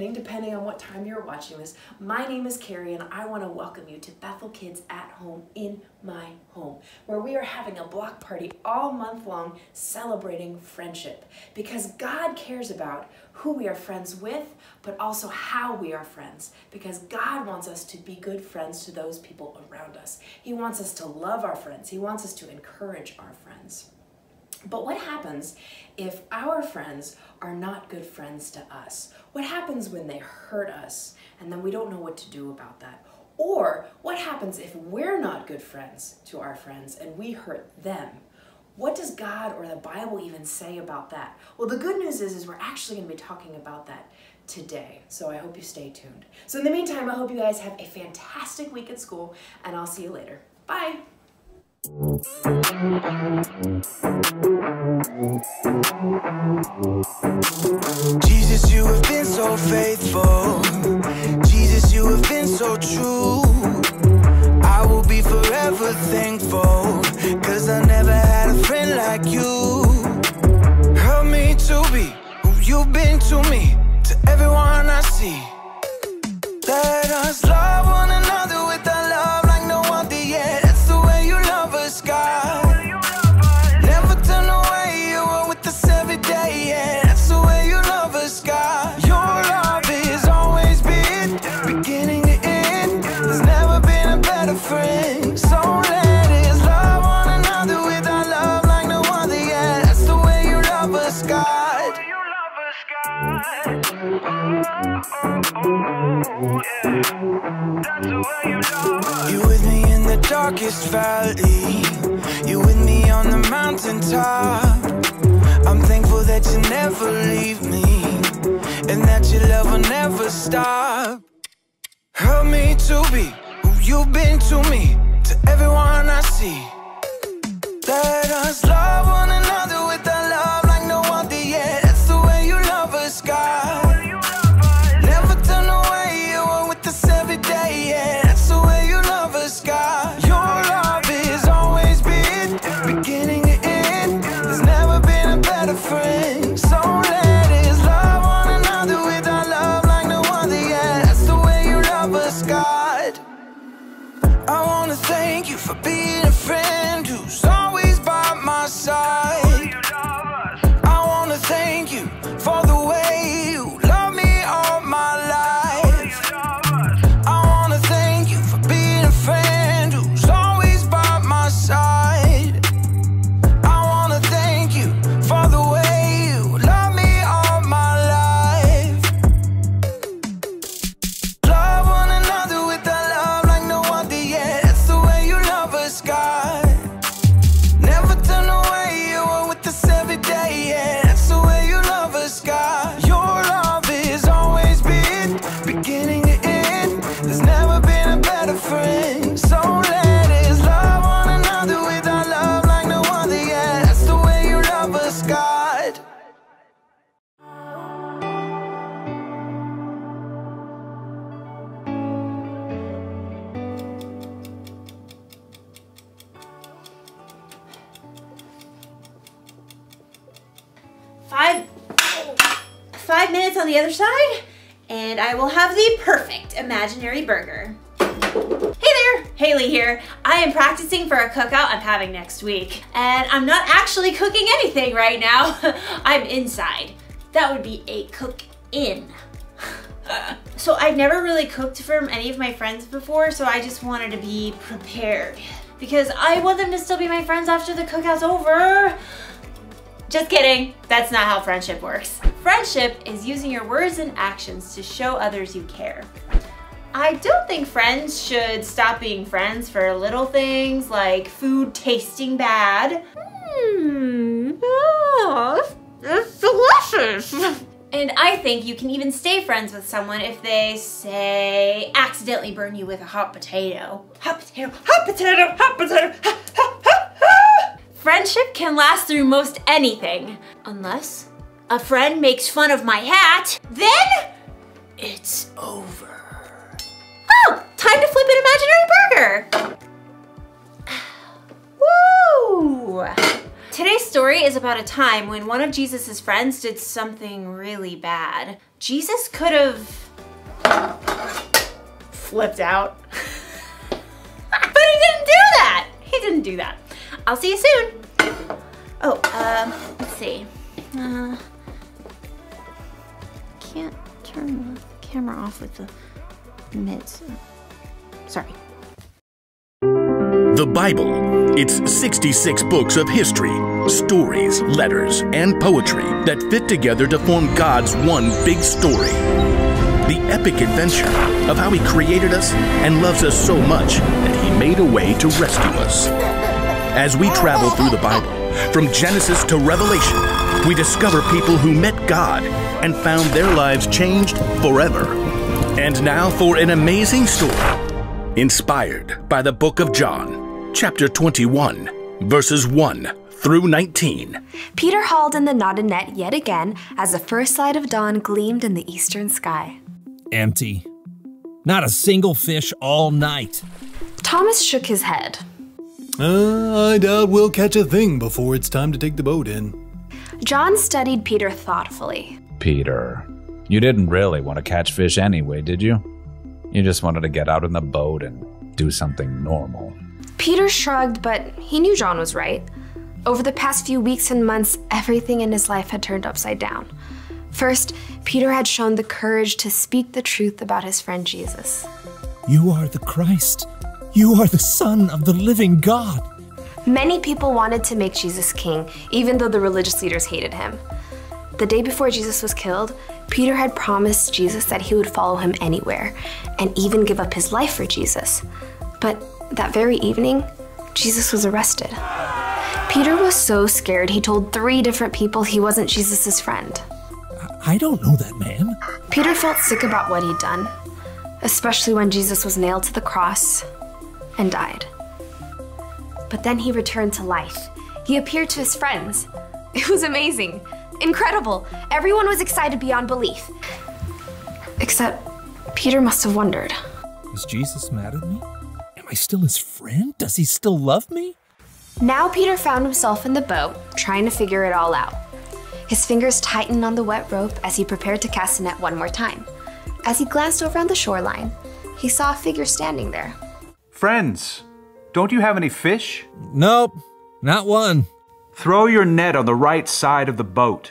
evening, depending on what time you're watching this. My name is Carrie, and I want to welcome you to Bethel Kids at Home in my home, where we are having a block party all month long celebrating friendship, because God cares about who we are friends with, but also how we are friends, because God wants us to be good friends to those people around us. He wants us to love our friends. He wants us to encourage our friends. But what happens if our friends are not good friends to us? What happens when they hurt us and then we don't know what to do about that? Or what happens if we're not good friends to our friends and we hurt them? What does God or the Bible even say about that? Well, the good news is we're actually going to be talking about that today. So I hope you stay tuned. So in the meantime, I hope you guys have a fantastic week at school, and I'll see you later. Bye. Jesus, you have been so faithful. Jesus, you have been so true. I will be forever thankful, 'cause I never had a friend like you. Help me to be who you've been to me, to everyone I see. Let us love one another with a love like no other yet. That's the way you love us, God. Never turn away, you are with us every day, yeah. That's the way you love us, God. Your love has always been beginning to end. There's never been a better friend. So let us love one another with our love like no other yet. That's the way you love us, God. You with me in the darkest valley. You with me on the mountaintop. I'm thankful that you never leave me, and that your love will never stop. Help me to be who you've been to me, to everyone I see. Let us love one another with a love like no other yet. That's the way you love us, God. Never turn away, you are with us every day, yeah. That's the way you love us, God. Your love has always been beginning to end. There's never been a better friend. So let us love one another with our love like no other yet. That's the way you love us, God. I wanna thank you for being a friend who's always by my side. I wanna thank you for the way you love me all my life. I wanna thank you for being a friend who's always by my side. I wanna thank you for the way you love me all my life. Love one another with a love like no other yet. That's the way you love us, God. Never turn away, you are with us every day, yeah. That's the way you love us, God. Your love has always been beginning to end. There's never been a better friend. So let us love one another with our love like no other yet. That's the way you love us, God. Five minutes on the other side, and I will have the perfect imaginary burger. Hey there, Haley here. I am practicing for a cookout I'm having next week, and I'm not actually cooking anything right now. I'm inside. That would be a cook-in. So I've never really cooked for any of my friends before, so I just wanted to be prepared, because I want them to still be my friends after the cookout's over. Just kidding, that's not how friendship works. Friendship is using your words and actions to show others you care. I don't think friends should stop being friends for little things like food tasting bad. Oh, it's delicious. And I think you can even stay friends with someone if they, say, accidentally burn you with a hot potato. Hot potato, hot potato, hot potato, ha, ha, ha, ha. Friendship can last through most anything, unless a friend makes fun of my hat, then it's over. Oh, time to flip an imaginary burger. Woo! Today's story is about a time when one of Jesus' friends did something really bad. Jesus could have flipped out. But he didn't do that. He didn't do that. I'll see you soon. Oh, let's see. Can't turn the camera off with the mids. Sorry. The Bible. It's 66 books of history, stories, letters, and poetry that fit together to form God's one big story. The epic adventure of how He created us and loves us so much that He made a way to rescue us. As we travel through the Bible, from Genesis to Revelation, we discover people who met God and found their lives changed forever. And now for an amazing story, inspired by the book of John, chapter 21, verses 1 through 19. Peter hauled in the knotted net yet again as the first light of dawn gleamed in the eastern sky. Empty. Not a single fish all night. Thomas shook his head. I doubt we'll catch a thing before it's time to take the boat in. John studied Peter thoughtfully. Peter, you didn't really want to catch fish anyway, did you? You just wanted to get out in the boat and do something normal. Peter shrugged, but he knew John was right. Over the past few weeks and months, everything in his life had turned upside down. First, Peter had shown the courage to speak the truth about his friend Jesus. You are the Christ. You are the Son of the living God. Many people wanted to make Jesus king, even though the religious leaders hated him. The day before Jesus was killed, Peter had promised Jesus that he would follow him anywhere, and even give up his life for Jesus. But that very evening, Jesus was arrested. Peter was so scared he told 3 different people he wasn't Jesus' friend. I don't know that man. Peter felt sick about what he'd done, especially when Jesus was nailed to the cross and died. But then he returned to life. He appeared to his friends. It was amazing, incredible. Everyone was excited beyond belief. Except Peter must have wondered. Is Jesus mad at me? Am I still his friend? Does he still love me? Now Peter found himself in the boat, trying to figure it all out. His fingers tightened on the wet rope as he prepared to cast the net one more time. As he glanced over on the shoreline, he saw a figure standing there. Friends, don't you have any fish? Nope, not one. Throw your net on the right side of the boat.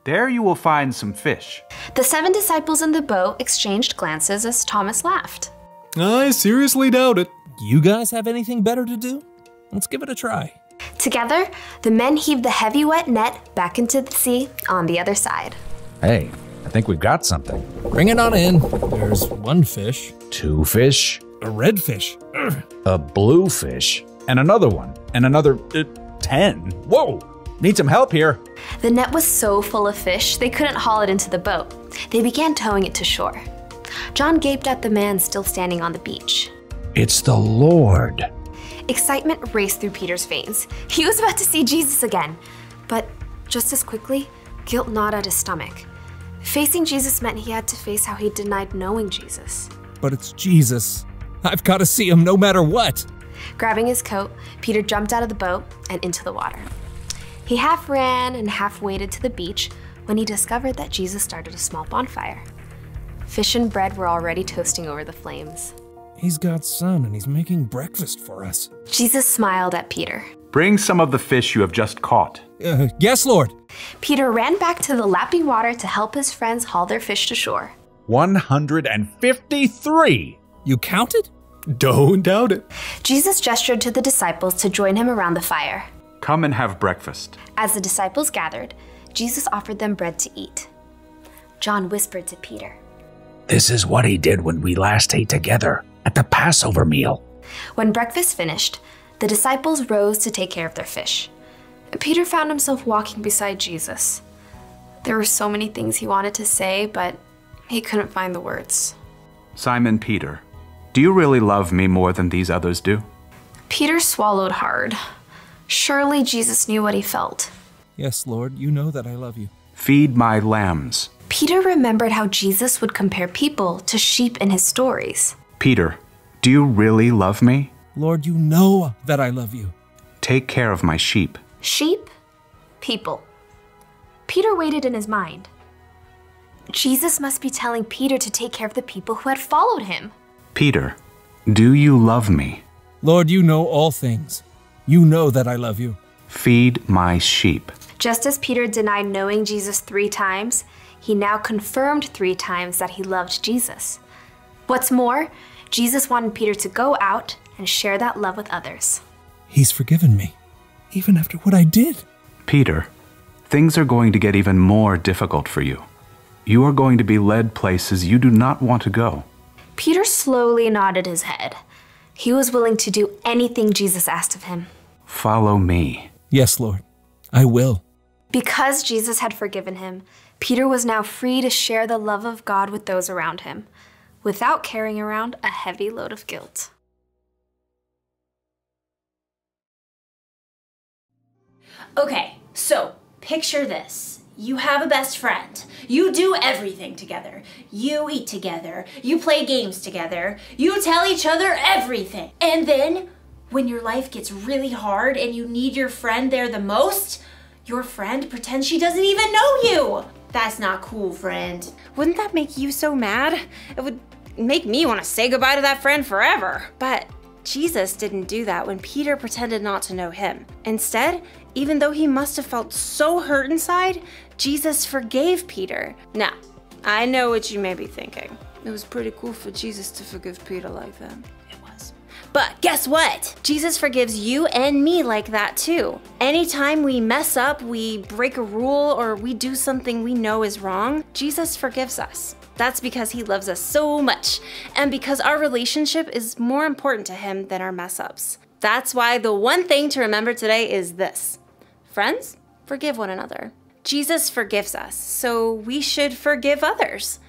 There you will find some fish. The 7 disciples in the boat exchanged glances as Thomas laughed. I seriously doubt it. You guys have anything better to do? Let's give it a try. Together, the men heaved the heavy wet net back into the sea on the other side. Hey, I think we've got something. Bring it on in. There's 1 fish. 2 fish. A red fish. A blue fish. And another one. And another 10. Whoa! Need some help here. The net was so full of fish, they couldn't haul it into the boat. They began towing it to shore. John gaped at the man still standing on the beach. It's the Lord. Excitement raced through Peter's veins. He was about to see Jesus again. But just as quickly, guilt gnawed at his stomach. Facing Jesus meant he had to face how he denied knowing Jesus. But it's Jesus. I've got to see him no matter what. Grabbing his coat, Peter jumped out of the boat and into the water. He half ran and half waded to the beach when he discovered that Jesus started a small bonfire. Fish and bread were already toasting over the flames. He's God's son and he's making breakfast for us. Jesus smiled at Peter. Bring some of the fish you have just caught. Yes, Lord. Peter ran back to the lapping water to help his friends haul their fish to shore. 153. You counted? Don't doubt it. Jesus gestured to the disciples to join him around the fire. Come and have breakfast. As the disciples gathered, Jesus offered them bread to eat. John whispered to Peter, This is what he did when we last ate together at the Passover meal. When breakfast finished, the disciples rose to take care of their fish. Peter found himself walking beside Jesus. There were so many things he wanted to say, but he couldn't find the words. Simon Peter, do you really love me more than these others do? Peter swallowed hard. Surely Jesus knew what he felt. Yes, Lord, you know that I love you. Feed my lambs. Peter remembered how Jesus would compare people to sheep in his stories. Peter, do you really love me? Lord, you know that I love you. Take care of my sheep. Sheep, people. Peter waited in his mind. Jesus must be telling Peter to take care of the people who had followed him. Peter, do you love me? Lord, you know all things. You know that I love you. Feed my sheep. Just as Peter denied knowing Jesus 3 times, he now confirmed 3 times that he loved Jesus. What's more, Jesus wanted Peter to go out and share that love with others. He's forgiven me, even after what I did. Peter, things are going to get even more difficult for you. You are going to be led places you do not want to go. Peter slowly nodded his head. He was willing to do anything Jesus asked of him. Follow me. Yes, Lord, I will. Because Jesus had forgiven him, Peter was now free to share the love of God with those around him, without carrying around a heavy load of guilt. Okay, so picture this. You have a best friend. You do everything together. You eat together. You play games together. You tell each other everything. And then, when your life gets really hard and you need your friend there the most, your friend pretends she doesn't even know you. That's not cool, friend. Wouldn't that make you so mad? It would make me want to say goodbye to that friend forever. But Jesus didn't do that when Peter pretended not to know him. Instead, even though he must have felt so hurt inside, Jesus forgave Peter. Now, I know what you may be thinking. It was pretty cool for Jesus to forgive Peter like that. It was. But guess what? Jesus forgives you and me like that too. Anytime we mess up, we break a rule, or we do something we know is wrong, Jesus forgives us. That's because he loves us so much, and because our relationship is more important to him than our mess-ups. That's why the one thing to remember today is this. Friends, forgive one another. Jesus forgives us, so we should forgive others.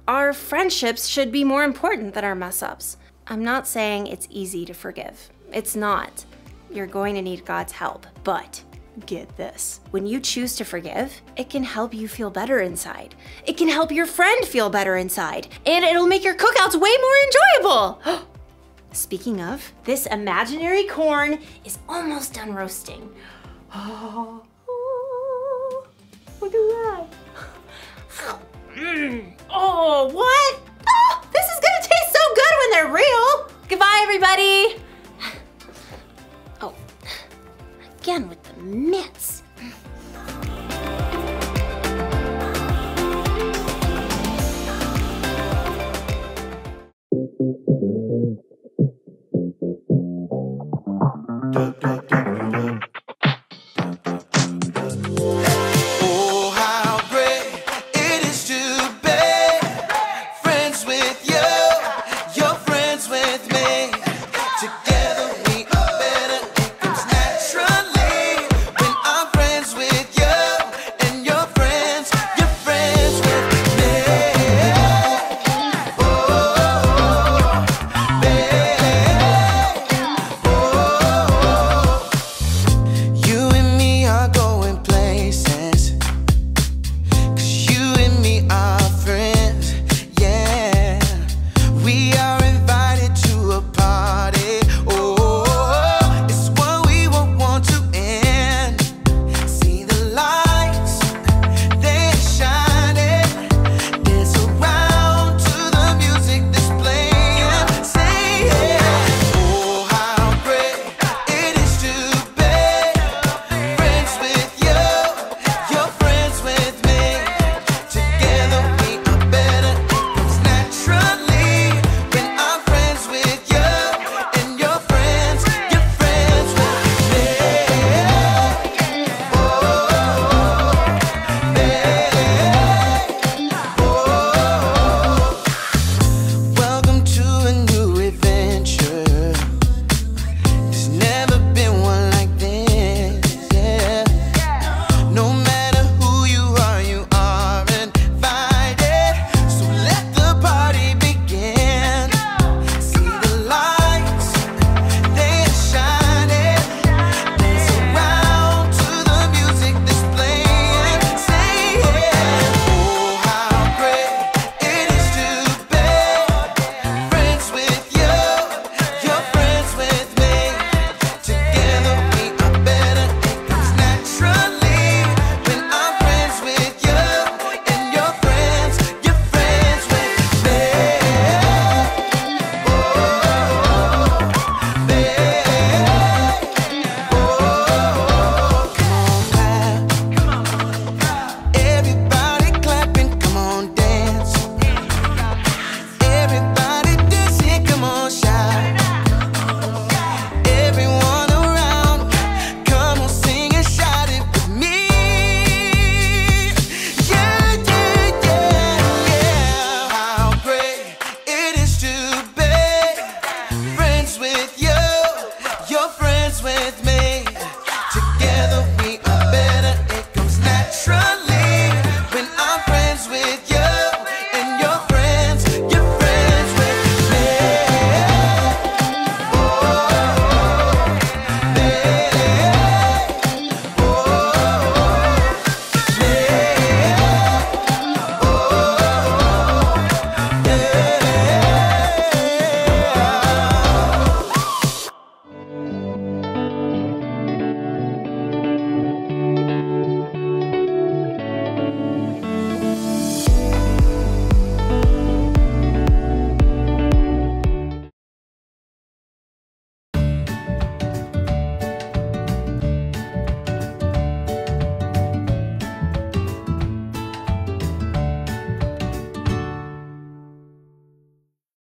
Our friendships should be more important than our mess-ups. I'm not saying it's easy to forgive. It's not. You're going to need God's help, but get this. When you choose to forgive, it can help you feel better inside. It can help your friend feel better inside, and it'll make your cookouts way more enjoyable. Speaking of, this imaginary corn is almost done roasting. Oh, look at that. Oh, what? Oh, this is gonna taste so good when they're real. Goodbye, everybody. Oh, again with the mitts.